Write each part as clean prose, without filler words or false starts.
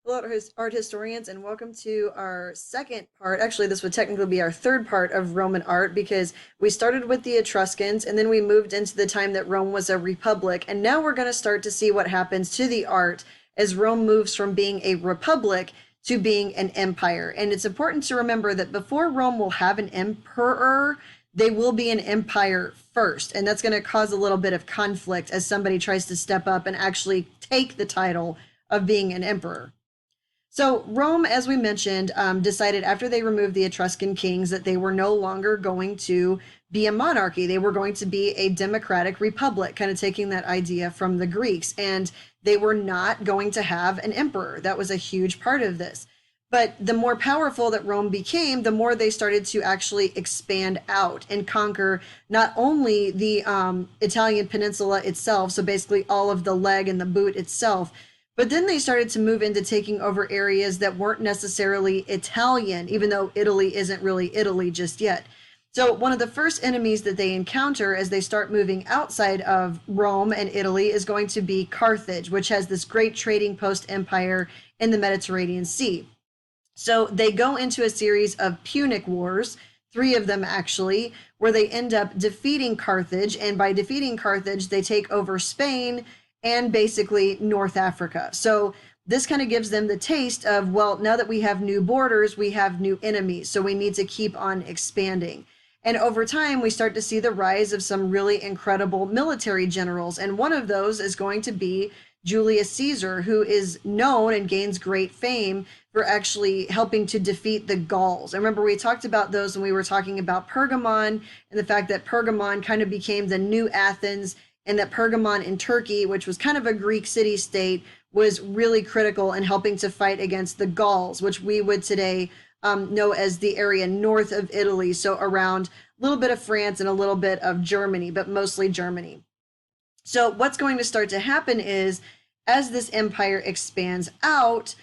Hello, art historians, and welcome to our second part. Actually, this would technically be our third part of Roman art because we started with the Etruscans and then we moved into the time that Rome was a republic. And now we're going to start to see what happens to the art as Rome moves from being a republic to being an empire. And it's important to remember that before Rome will have an emperor, they will be an empire first. And that's going to cause a little bit of conflict as somebody tries to step up and actually take the title of being an emperor. So Rome, as we mentioned, decided after they removed the Etruscan kings that they were no longer going to be a monarchy. They were going to be a democratic republic, kind of taking that idea from the Greeks. And they were not going to have an emperor. That was a huge part of this. But the more powerful that Rome became, the more they started to actually expand out and conquer not only the Italian peninsula itself, so basically all of the leg and the boot itself, but then they started to move into taking over areas that weren't necessarily Italian, even though Italy isn't really Italy just yet. So one of the first enemies that they encounter as they start moving outside of Rome and Italy is going to be Carthage, which has this great trading post empire in the Mediterranean Sea. So they go into a series of Punic Wars, three of them actually, where they end up defeating Carthage. And by defeating Carthage, they take over Spain and basically North Africa. So this kind of gives them the taste of, well, now that we have new borders, we have new enemies. So we need to keep on expanding. And over time, we start to see the rise of some really incredible military generals. And one of those is going to be Julius Caesar, who is known and gains great fame for actually helping to defeat the Gauls. I remember we talked about those when we were talking about Pergamon and the fact that Pergamon kind of became the new Athens, and that Pergamon in Turkey, which was kind of a Greek city-state, was really critical in helping to fight against the Gauls, which we would today know as the area north of Italy, so around a little bit of France and a little bit of Germany, but mostly Germany. So what's going to start to happen is, as this empire expands out,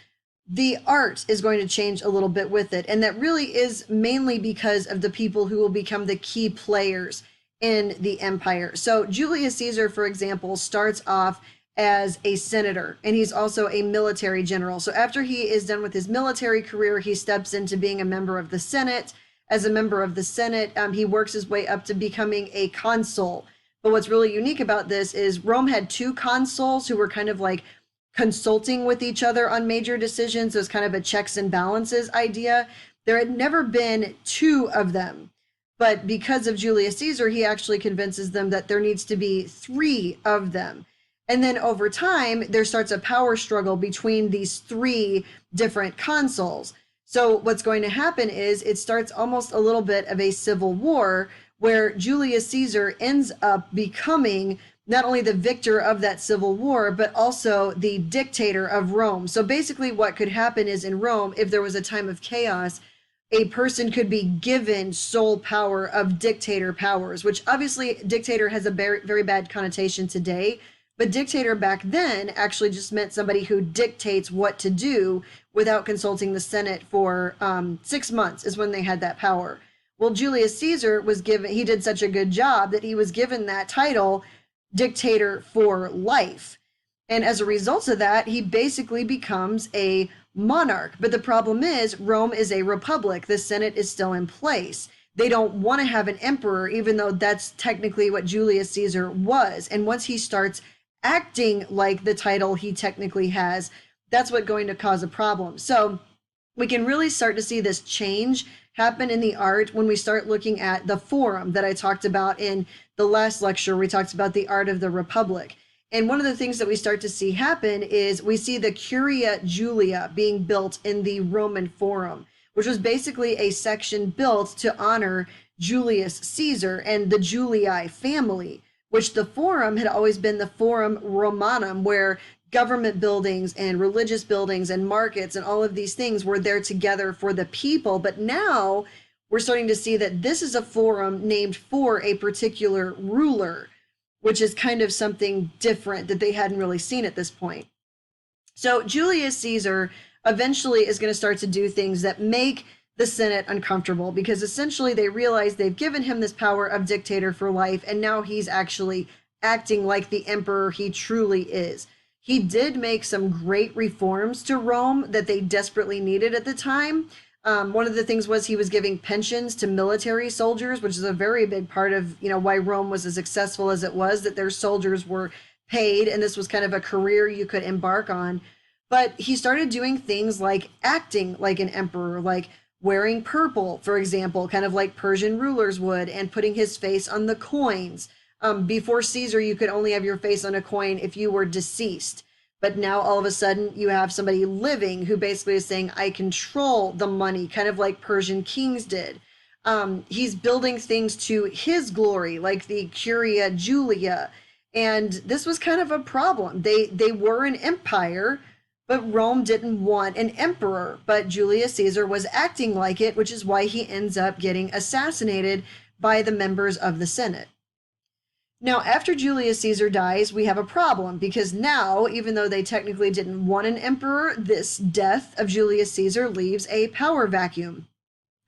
the art is going to change a little bit with it. And that really is mainly because of the people who will become the key players in the empire. So Julius Caesar, for example, starts off as a senator, and he's also a military general. So after he is done with his military career, he steps into being a member of the Senate. As a member of the Senate, he works his way up to becoming a consul. But what's really unique about this is Rome had two consuls who were kind of like consulting with each other on major decisions. It was kind of a checks and balances idea. There had never been two of them. But because of Julius Caesar, he actually convinces them that there needs to be three of them. And then over time, there starts a power struggle between these three different consuls. So what's going to happen is it starts almost a little bit of a civil war where Julius Caesar ends up becoming not only the victor of that civil war, but also the dictator of Rome. So basically what could happen is in Rome, if there was a time of chaos, a person could be given sole power of dictator powers, which obviously dictator has a very, very bad connotation today. But dictator back then actually just meant somebody who dictates what to do without consulting the Senate for 6 months is when they had that power. Well, Julius Caesar was given, he did such a good job that he was given that title, dictator for life. And as a result of that, he basically becomes a monarch. But the problem is, Rome is a republic. The Senate is still in place. They don't want to have an emperor, even though that's technically what Julius Caesar was. And once he starts acting like the title he technically has, that's what's going to cause a problem. So we can really start to see this change happen in the art when we start looking at the forum that I talked about in the last lecture. We talked about the art of the republic. And one of the things that we start to see happen is we see the Curia Julia being built in the Roman Forum, which was basically a section built to honor Julius Caesar and the Julii family, which the Forum had always been the Forum Romanum, where government buildings and religious buildings and markets and all of these things were there together for the people. But now we're starting to see that this is a forum named for a particular ruler, which is kind of something different that they hadn't really seen at this point. So Julius Caesar eventually is going to start to do things that make the Senate uncomfortable, because essentially they realize they've given him this power of dictator for life, and now he's actually acting like the emperor he truly is. he did make some great reforms to Rome that they desperately needed at the time. One of the things was he was giving pensions to military soldiers, which is a very big part of, why Rome was as successful as it was, that their soldiers were paid, and this was kind of a career you could embark on. But he started doing things like acting like an emperor, like wearing purple, for example, kind of like Persian rulers would, and putting his face on the coins. Before Caesar, you could only have your face on a coin if you were deceased. But now all of a sudden you have somebody living who basically is saying, I control the money, kind of like Persian kings did. He's building things to his glory, like the Curia Julia. And this was kind of a problem. They were an empire, but Rome didn't want an emperor. But Julius Caesar was acting like it, which is why he ends up getting assassinated by the members of the Senate. Now, after Julius Caesar dies, we have a problem because now, even though they technically didn't want an emperor, this death of Julius Caesar leaves a power vacuum.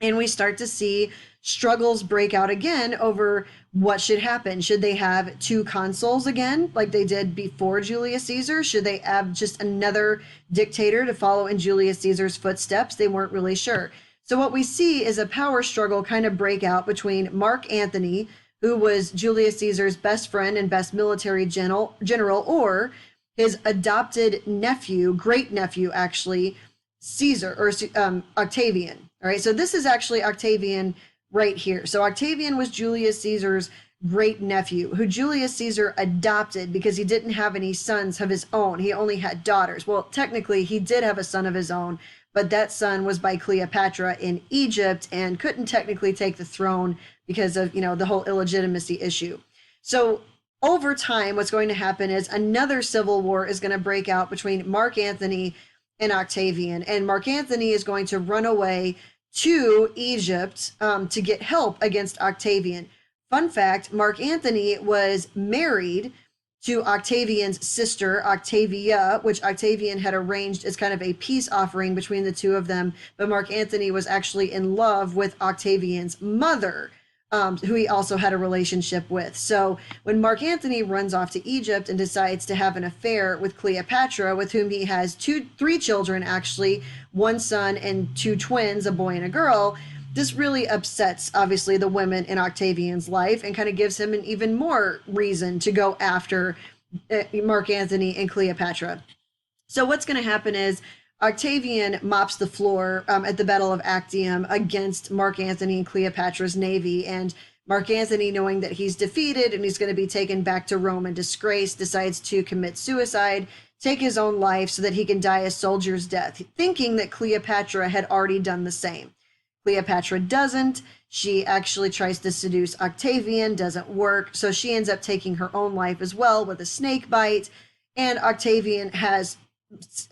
And we start to see struggles break out again over what should happen. Should they have two consuls again, like they did before Julius Caesar? Should they have just another dictator to follow in Julius Caesar's footsteps? They weren't really sure. So what we see is a power struggle kind of break out between Mark Antony, who was Julius Caesar's best friend and best military general, or his adopted nephew, great nephew, actually, Caesar, or Octavian. All right, so this is actually Octavian right here. So Octavian was Julius Caesar's great nephew, who Julius Caesar adopted because he didn't have any sons of his own. He only had daughters. Well, technically, he did have a son of his own, but that son was by Cleopatra in Egypt and couldn't technically take the throne because of, the whole illegitimacy issue. So over time, what's going to happen is another civil war is going to break out between Mark Antony and Octavian. And Mark Antony is going to run away to Egypt to get help against Octavian. Fun fact, Mark Antony was married to Octavian's sister, Octavia, which Octavian had arranged as kind of a peace offering between the two of them. But Mark Antony was actually in love with Octavian's mother, who he also had a relationship with. So when Mark Antony runs off to Egypt and decides to have an affair with Cleopatra, with whom he has three children, actually, one son and two twins, a boy and a girl, this really upsets, obviously, the women in Octavian's life and kind of gives him an even more reason to go after Mark Antony and Cleopatra. So what's going to happen is Octavian mops the floor at the Battle of Actium against Mark Antony and Cleopatra's navy, and Mark Antony, knowing that he's defeated and he's going to be taken back to Rome in disgrace, decides to commit suicide, take his own life so that he can die a soldier's death, thinking that Cleopatra had already done the same. Cleopatra doesn't. She actually tries to seduce Octavian, doesn't work, so she ends up taking her own life as well with a snake bite, and Octavian has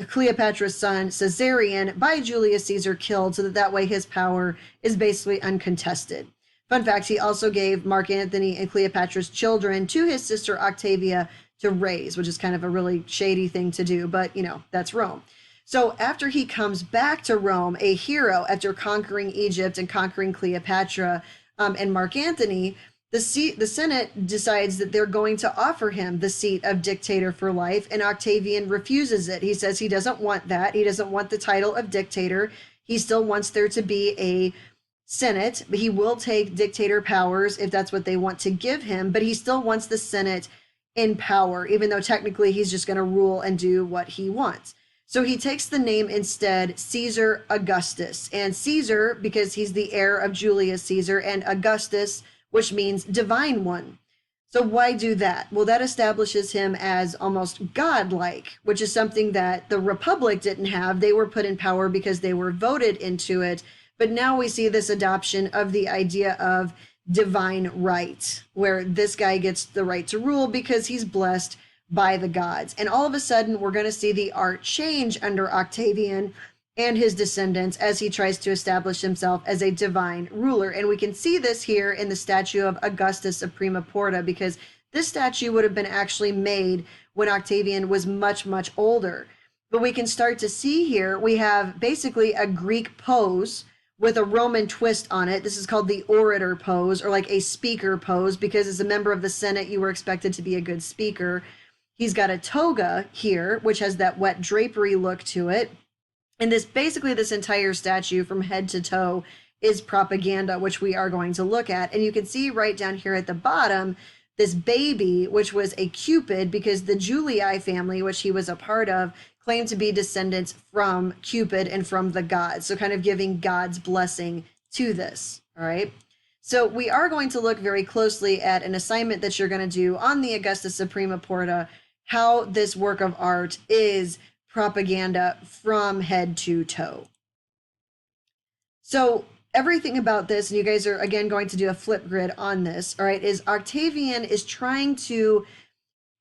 Cleopatra's son Caesarion by Julius Caesar killed, so that way his power is basically uncontested. Fun fact, he also gave Mark Antony and Cleopatra's children to his sister Octavia to raise, which is kind of a really shady thing to do, but that's Rome. So after he comes back to Rome, a hero after conquering Egypt and conquering Cleopatra and Mark Antony, the Senate decides that they're going to offer him the seat of dictator for life, and Octavian refuses it. He says he doesn't want that. He doesn't want the title of dictator. He still wants there to be a Senate, but he will take dictator powers if that's what they want to give him, but he still wants the Senate in power, even though technically he's just going to rule and do what he wants. So he takes the name instead Caesar Augustus, and Caesar because he's the heir of Julius Caesar, and Augustus, which means divine one. So why do that? Well, that establishes him as almost godlike, which is something that the Republic didn't have. They were put in power because they were voted into it. But now we see this adoption of the idea of divine right, where this guy gets the right to rule because he's blessed by the gods. And all of a sudden, we're going to see the art change under Octavian and his descendants as he tries to establish himself as a divine ruler. And we can see this here in the statue of Augustus of Prima Porta, because this statue would have been actually made when Octavian was much, much older. But we can start to see here, we have basically a Greek pose with a Roman twist on it. This is called the orator pose, or like a speaker pose, because as a member of the Senate, you were expected to be a good speaker. He's got a toga here, which has that wet drapery look to it. And this basically this entire statue from head to toe is propaganda, which we are going to look at. And you can see right down here at the bottom, this baby, which was a Cupid, because the Julii family, which he was a part of, claimed to be descendants from Cupid and from the gods. So kind of giving God's blessing to this. All right. So we are going to look very closely at an assignment that you're going to do on the Augusta Suprema Porta, how this work of art is propaganda from head to toe. So everything about this, and you guys are again going to do a flip grid on this, all right, is Octavian is trying to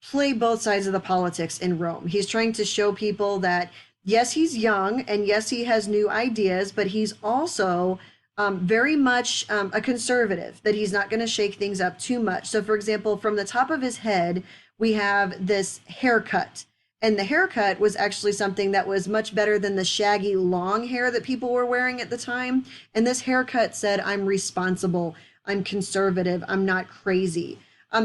play both sides of the politics in Rome. He's trying to show people that yes, he's young and yes, he has new ideas, but he's also very much a conservative, that he's not going to shake things up too much. So for example, from the top of his head, we have this haircut. And the haircut was actually something that was much better than the shaggy long hair that people were wearing at the time. And this haircut said, I'm responsible, I'm conservative, I'm not crazy.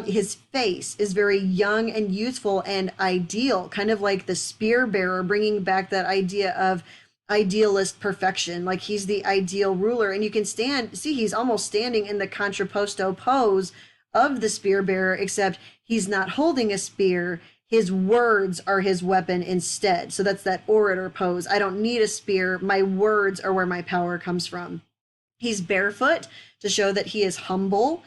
His face is very young and youthful and ideal, kind of like the spear bearer, bringing back that idea of idealist perfection, like he's the ideal ruler. And you can see he's almost standing in the contrapposto pose of the spear bearer, except he's not holding a spear. His words are his weapon instead. So that's that orator pose. I don't need a spear. My words are where my power comes from. He's barefoot to show that he is humble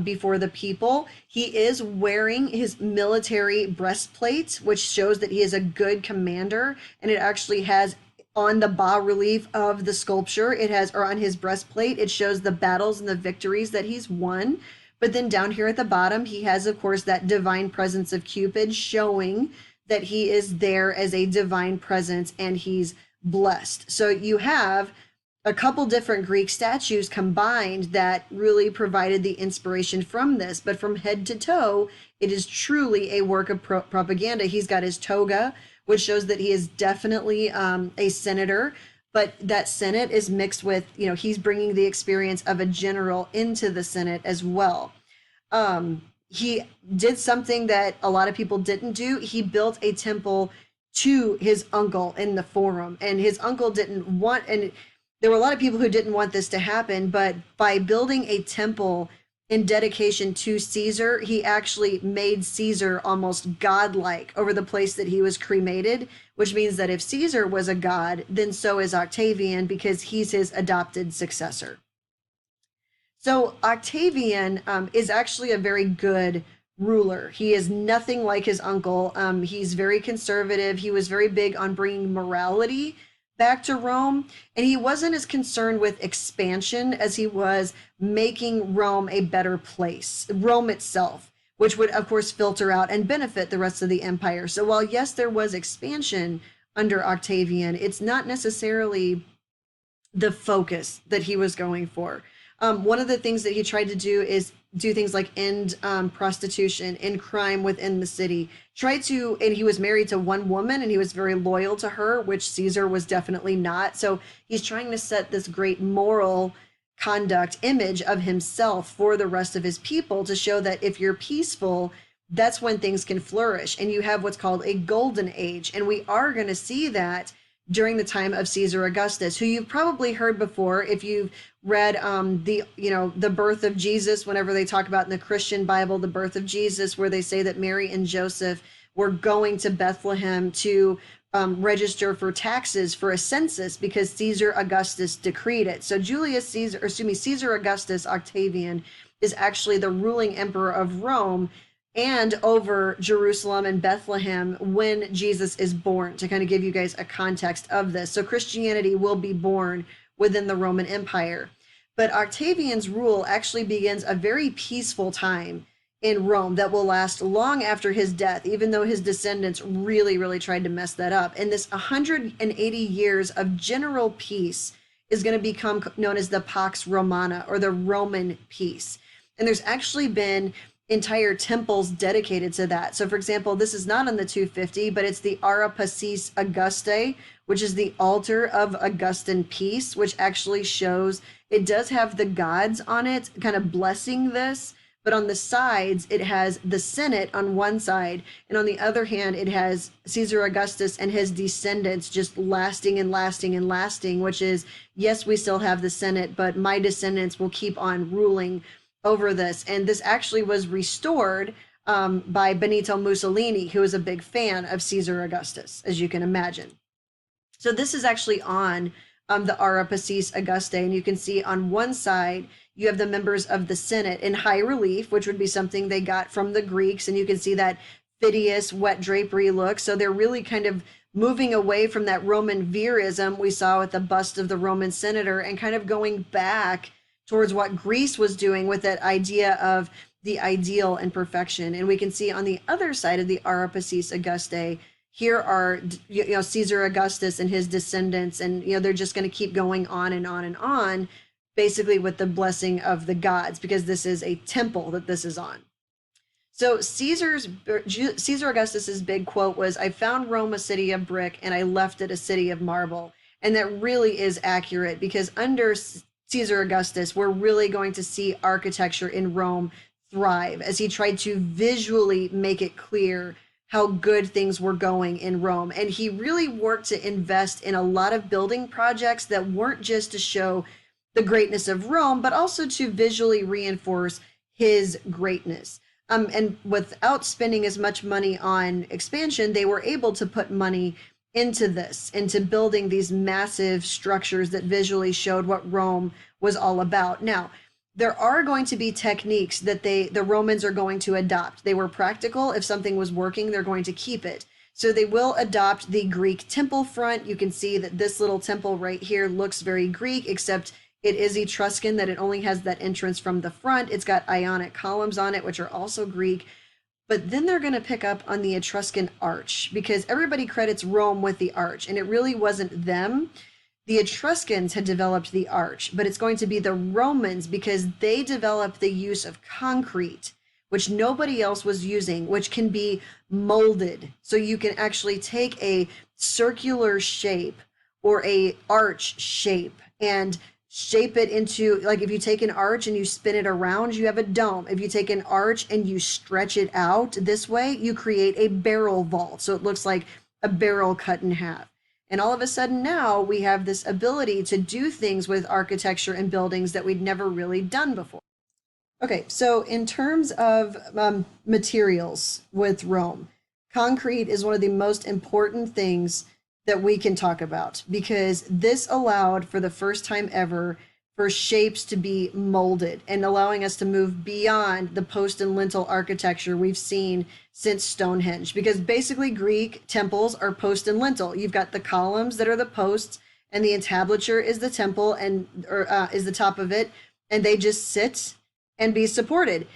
before the people. He is wearing his military breastplate, which shows that he is a good commander. And it actually has on the bas-relief of the sculpture, it has, or on his breastplate, it shows the battles and the victories that he's won. But then down here at the bottom, he has, of course, that divine presence of Cupid, showing that he is there as a divine presence and he's blessed. So you have a couple different Greek statues combined that really provided the inspiration from this. But from head to toe, it is truly a work of propaganda. He's got his toga, which shows that he is definitely a senator. But that Senate is mixed with, he's bringing the experience of a general into the Senate as well. He did something that a lot of people didn't do. He built a temple to his uncle in the Forum, and his uncle didn't want, and there were a lot of people who didn't want this to happen, but by building a temple in dedication to Caesar, he actually made Caesar almost godlike over the place that he was cremated, which means that if Caesar was a god, then so is Octavian, because he's his adopted successor. So Octavian is actually a very good ruler. He is nothing like his uncle. He's very conservative. He was very big on bringing morality back to Rome, and he wasn't as concerned with expansion as he was making Rome a better place, Rome itself, which would of course filter out and benefit the rest of the empire. So while yes, there was expansion under Octavian, it's not necessarily the focus that he was going for. One of the things that he tried to do is do things like end prostitution, end crime within the city. And he was married to one woman and he was very loyal to her, which Caesar was definitely not. So he's trying to set this great moral conduct image of himself for the rest of his people to show that if you're peaceful, that's when things can flourish. And you have what's called a golden age. And we are going to see that during the time of Caesar Augustus, who you've probably heard before if you've read the birth of Jesus, whenever they talk about in the Christian Bible, the birth of Jesus, where they say that Mary and Joseph were going to Bethlehem to register for taxes for a census because Caesar Augustus decreed it. So Caesar Augustus Octavian is actually the ruling emperor of Rome and over Jerusalem and Bethlehem when Jesus is born, to kind of give you guys a context of this. So Christianity will be born within the Roman Empire. But Octavian's rule actually begins a very peaceful time in Rome that will last long after his death, even though his descendants really, really tried to mess that up. And this 180 years of general peace is going to become known as the Pax Romana, or the Roman peace. And there's actually been entire temples dedicated to that. So for example, this is not on the 250, but it's the Ara Pacis Augustae, which is the altar of Augustan peace, which actually shows, it does have the gods on it kind of blessing this, but on the sides, it has the Senate on one side, and on the other hand, it has Caesar Augustus and his descendants just lasting and lasting and lasting, which is, yes, we still have the Senate, but my descendants will keep on ruling over this. And this actually was restored by Benito Mussolini, who is a big fan of Caesar Augustus, as you can imagine. So this is actually on the Ara Pacis Augustae, and you can see on one side, you have the members of the Senate in high relief, which would be something they got from the Greeks. And you can see that Phidias wet drapery look. So they're really kind of moving away from that Roman verism we saw with the bust of the Roman senator and kind of going back towards what Greece was doing with that idea of the ideal and perfection. And we can see on the other side of the Ara Pacis Augustae, here are, Caesar Augustus and his descendants. And, they're just going to keep going on and on and on, basically with the blessing of the gods, because this is a temple that this is on. So Caesar Augustus's big quote was, "I found Rome a city of brick and I left it a city of marble." And that really is accurate, because under Caesar Augustus, we're really going to see architecture in Rome thrive as he tried to visually make it clear how good things were going in Rome. And he really worked to invest in a lot of building projects that weren't just to show the greatness of Rome, but also to visually reinforce his greatness. And without spending as much money on expansion, they were able to put money into this, into building these massive structures that visually showed what Rome was all about. Now, there are going to be techniques that the Romans are going to adopt. They were practical. If something was working, they're going to keep it. So they will adopt the Greek temple front. You can see that this little temple right here looks very Greek, except it is Etruscan, that it only has that entrance from the front. It's got Ionic columns on it, which are also Greek. But then they're going to pick up on the Etruscan arch, because everybody credits Rome with the arch, and it really wasn't them. The Etruscans had developed the arch, but it's going to be the Romans, because they developed the use of concrete, which nobody else was using, which can be molded. So you can actually take a circular shape or a arch shape and shape it into, like if you take an arch and you spin it around, you have a dome. If you take an arch and you stretch it out this way, you create a barrel vault. So it looks like a barrel cut in half. And all of a sudden now we have this ability to do things with architecture and buildings that we'd never really done before. Okay, so in terms of materials with Rome, concrete is one of the most important things that we can talk about, because this allowed for the first time ever for shapes to be molded and allowing us to move beyond the post and lintel architecture we've seen since Stonehenge, because basically Greek temples are post and lintel. You've got the columns that are the posts, and the entablature is the temple and is the top of it, and they just sit and be supported.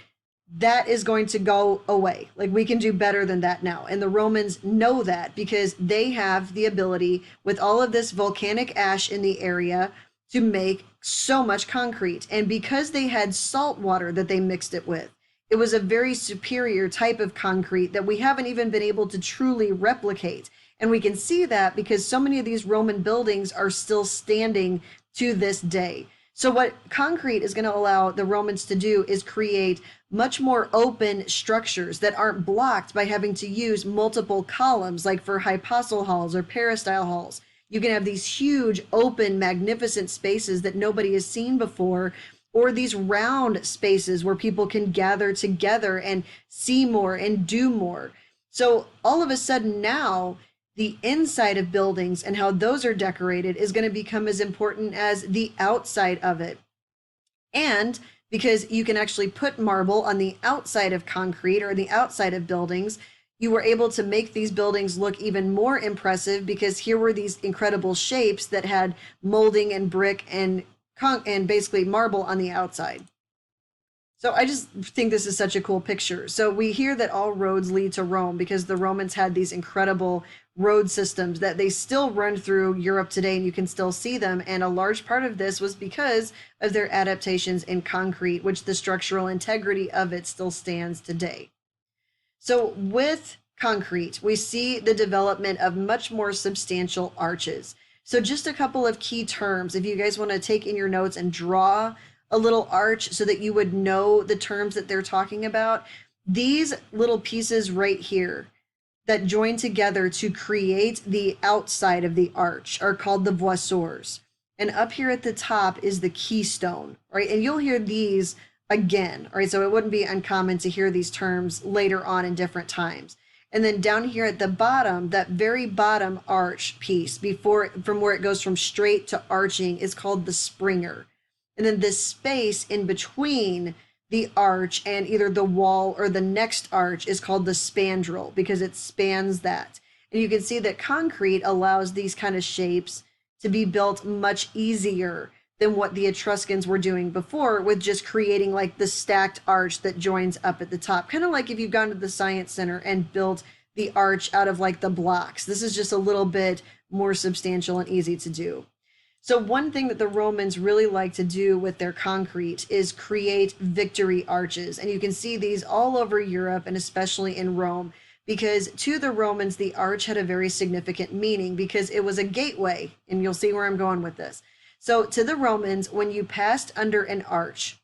That is going to go away. Like, we can do better than that now. And the Romans know that, because they have the ability, with all of this volcanic ash in the area, to make so much concrete. And because they had salt water that they mixed it with, it was a very superior type of concrete that we haven't even been able to truly replicate. And we can see that because so many of these Roman buildings are still standing to this day. So what concrete is going to allow the Romans to do is create much more open structures that aren't blocked by having to use multiple columns, like for hypostyle halls or peristyle halls. You can have these huge, open, magnificent spaces that nobody has seen before, or these round spaces where people can gather together and see more and do more. So all of a sudden now, the inside of buildings and how those are decorated is going to become as important as the outside of it. And because you can actually put marble on the outside of concrete or the outside of buildings, you were able to make these buildings look even more impressive, because here were these incredible shapes that had molding and brick and basically marble on the outside. So I just think this is such a cool picture. So we hear that all roads lead to Rome because the Romans had these incredible road systems that they still run through Europe today, and you can still see them. And a large part of this was because of their adaptations in concrete, which the structural integrity of it still stands today. So with concrete, we see the development of much more substantial arches. So just a couple of key terms, if you guys want to take in your notes and draw a little arch so that you would know the terms that they're talking about. These little pieces right here that join together to create the outside of the arch are called the voussoirs. And up here at the top is the keystone, right? And you'll hear these again, right? So it wouldn't be uncommon to hear these terms later on in different times. And then down here at the bottom, that very bottom arch piece before, from where it goes from straight to arching, is called the springer. And then this space in between the arch and either the wall or the next arch is called the spandrel because it spans that. And you can see that concrete allows these kind of shapes to be built much easier than what the Etruscans were doing before with just creating like the stacked arch that joins up at the top. Kind of like if you've gone to the Science Center and built the arch out of like the blocks. This is just a little bit more substantial and easy to do. So one thing that the Romans really like to do with their concrete is create victory arches. And you can see these all over Europe and especially in Rome, because to the Romans, the arch had a very significant meaning because it was a gateway. And you'll see where I'm going with this. So to the Romans, when you passed under an arch,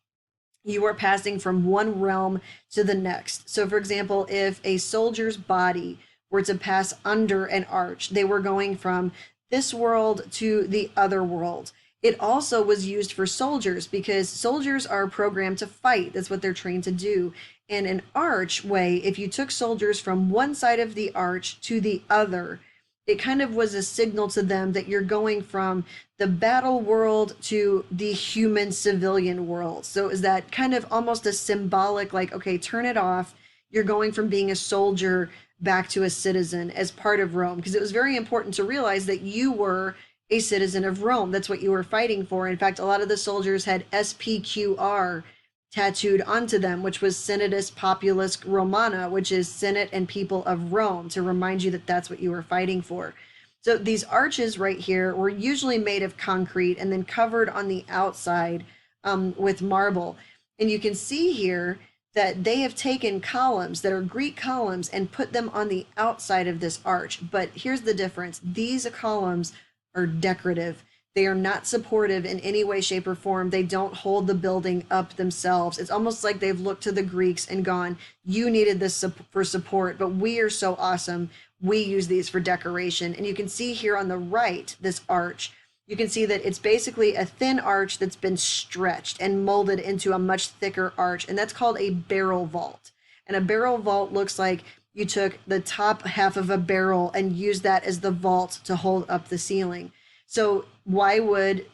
you were passing from one realm to the next. So for example, if a soldier's body were to pass under an arch, they were going from this world to the other world. It also was used for soldiers because soldiers are programmed to fight. That's what they're trained to do. And an archway, if you took soldiers from one side of the arch to the other, it kind of was a signal to them that you're going from the battle world to the human civilian world. So is that kind of almost a symbolic, like, okay, turn it off. You're going from being a soldier back to a citizen as part of Rome, because it was very important to realize that you were a citizen of Rome. That's what you were fighting for. In fact, a lot of the soldiers had SPQR tattooed onto them, which was Senatus Populus Romana, which is Senate and people of Rome, to remind you that that's what you were fighting for. So these arches right here were usually made of concrete and then covered on the outside with marble. And you can see here that they have taken columns that are Greek columns and put them on the outside of this arch. But here's the difference. These columns are decorative. They are not supportive in any way, shape, or form. They don't hold the building up themselves. It's almost like they've looked to the Greeks and gone, you needed this for support, but we are so awesome. We use these for decoration. And you can see here on the right, this arch, you can see that it's basically a thin arch that's been stretched and molded into a much thicker arch. And that's called a barrel vault. And a barrel vault looks like you took the top half of a barrel and used that as the vault to hold up the ceiling. So why would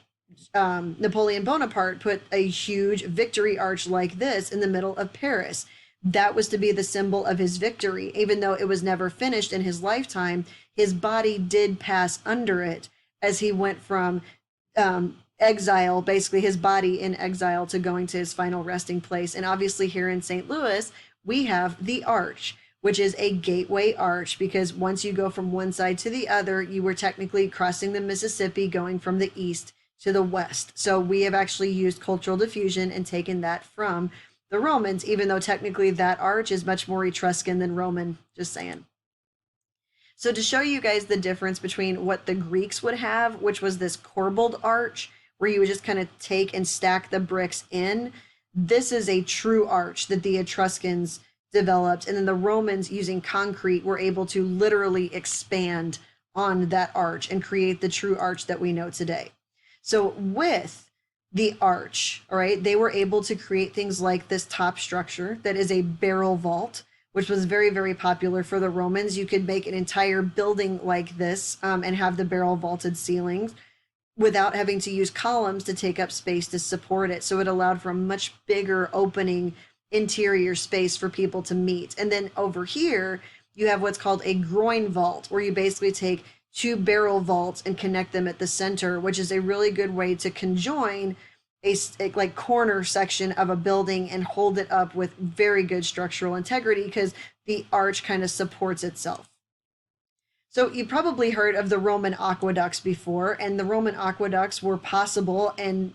Napoleon Bonaparte put a huge victory arch like this in the middle of Paris? That was to be the symbol of his victory. Even though it was never finished in his lifetime, his body did pass under it as he went from exile, basically his body in exile, to going to his final resting place. And obviously here in St. Louis, we have the arch, which is a gateway arch, because once you go from one side to the other, you were technically crossing the Mississippi, going from the east to the west. So we have actually used cultural diffusion and taken that from the Romans, even though technically that arch is much more Etruscan than Roman, just saying. So to show you guys the difference between what the Greeks would have, which was this corbeled arch, where you would just kind of take and stack the bricks in, this is a true arch that the Etruscans developed. And then the Romans, using concrete, were able to literally expand on that arch and create the true arch that we know today. So with the arch, all right, they were able to create things like this top structure that is a barrel vault, which was very, very popular for the Romans. You could make an entire building like this and have the barrel vaulted ceilings without having to use columns to take up space to support it. So it allowed for a much bigger opening interior space for people to meet. And then over here, you have what's called a groin vault, where you basically take two barrel vaults and connect them at the center, which is a really good way to conjoin a like corner section of a building and hold it up with very good structural integrity, because the arch kind of supports itself. So you probably heard of the Roman aqueducts before, and the Roman aqueducts were possible and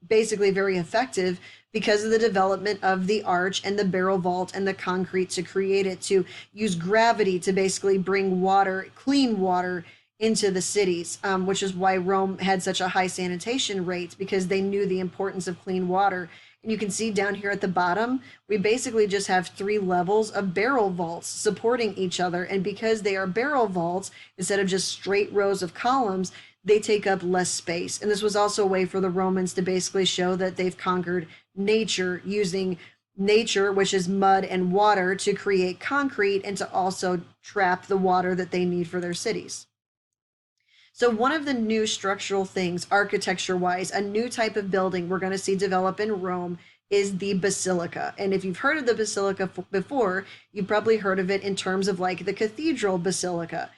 basically very effective because of the development of the arch and the barrel vault and the concrete to create it, to use gravity to basically bring water, clean water, into the cities, which is why Rome had such a high sanitation rate, because they knew the importance of clean water. And you can see down here at the bottom, we basically just have 3 levels of barrel vaults supporting each other. And because they are barrel vaults, instead of just straight rows of columns, they take up less space. And this was also a way for the Romans to basically show that they've conquered nature, using nature, which is mud and water, to create concrete and to also trap the water that they need for their cities. So one of the new structural things, architecture-wise, a new type of building we're going to see develop in Rome is the basilica. And if you've heard of the basilica before, you've probably heard of it in terms of like the cathedral basilica.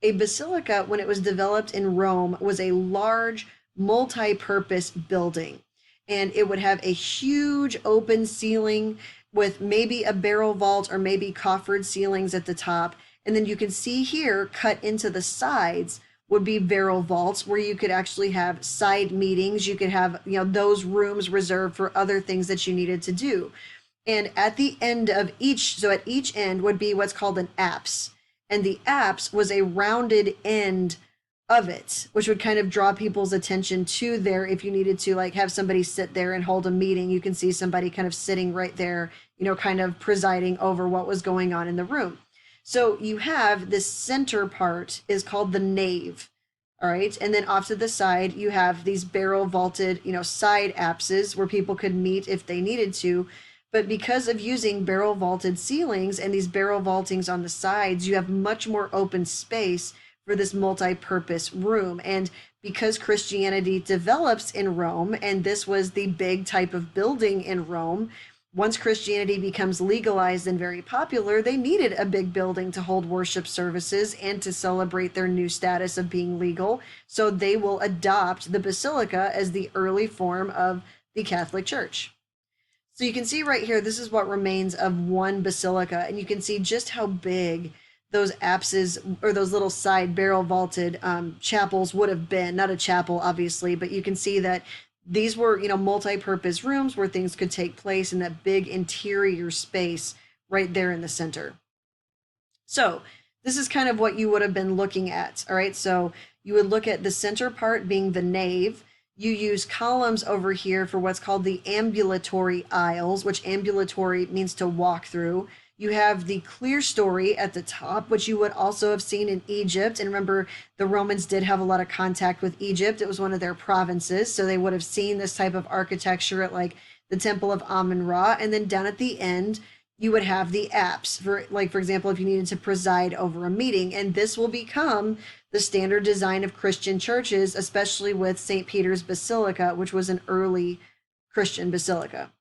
A basilica, when it was developed in Rome, was a large multi-purpose building. And it would have a huge open ceiling with maybe a barrel vault or maybe coffered ceilings at the top. And then you can see here, cut into the sides, would be barrel vaults where you could actually have side meetings. You could have, those rooms reserved for other things that you needed to do. And at the end of each, so at each end would be what's called an apse. And the apse was a rounded end of it, which would kind of draw people's attention to there. If you needed to like have somebody sit there and hold a meeting, you can see somebody kind of sitting right there, kind of presiding over what was going on in the room. So you have this center part is called the nave. All right. And then off to the side, you have these barrel vaulted, side apses where people could meet if they needed to. But because of using barrel vaulted ceilings and these barrel vaultings on the sides, you have much more open space for this multi-purpose room. And because Christianity develops in Rome, and this was the big type of building in Rome, once Christianity becomes legalized and very popular, they needed a big building to hold worship services and to celebrate their new status of being legal. So they will adopt the basilica as the early form of the Catholic Church. So you can see right here, this is what remains of one basilica, and you can see just how big those apses or those little side barrel vaulted chapels would have been. Not a chapel, obviously, but you can see that these were, multi-purpose rooms where things could take place in that big interior space right there in the center. So this is kind of what you would have been looking at. All right. So you would look at the center part being the nave. You use columns over here for what's called the ambulatory aisles, which ambulatory means to walk through. You have the clerestory at the top, which you would also have seen in Egypt. And remember, the Romans did have a lot of contact with Egypt. It was one of their provinces. So they would have seen this type of architecture at like the Temple of Amun-Ra. And then down at the end, you would have the apse for example, if you needed to preside over a meeting. And this will become the standard design of Christian churches, especially with St. Peter's Basilica, which was an early Christian basilica.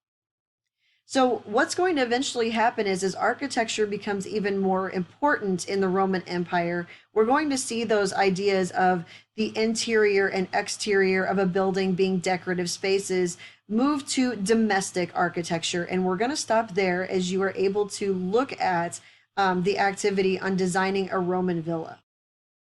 So what's going to eventually happen is as architecture becomes even more important in the Roman Empire, we're going to see those ideas of the interior and exterior of a building being decorative spaces move to domestic architecture. And we're going to stop there as you are able to look at the activity on designing a Roman villa.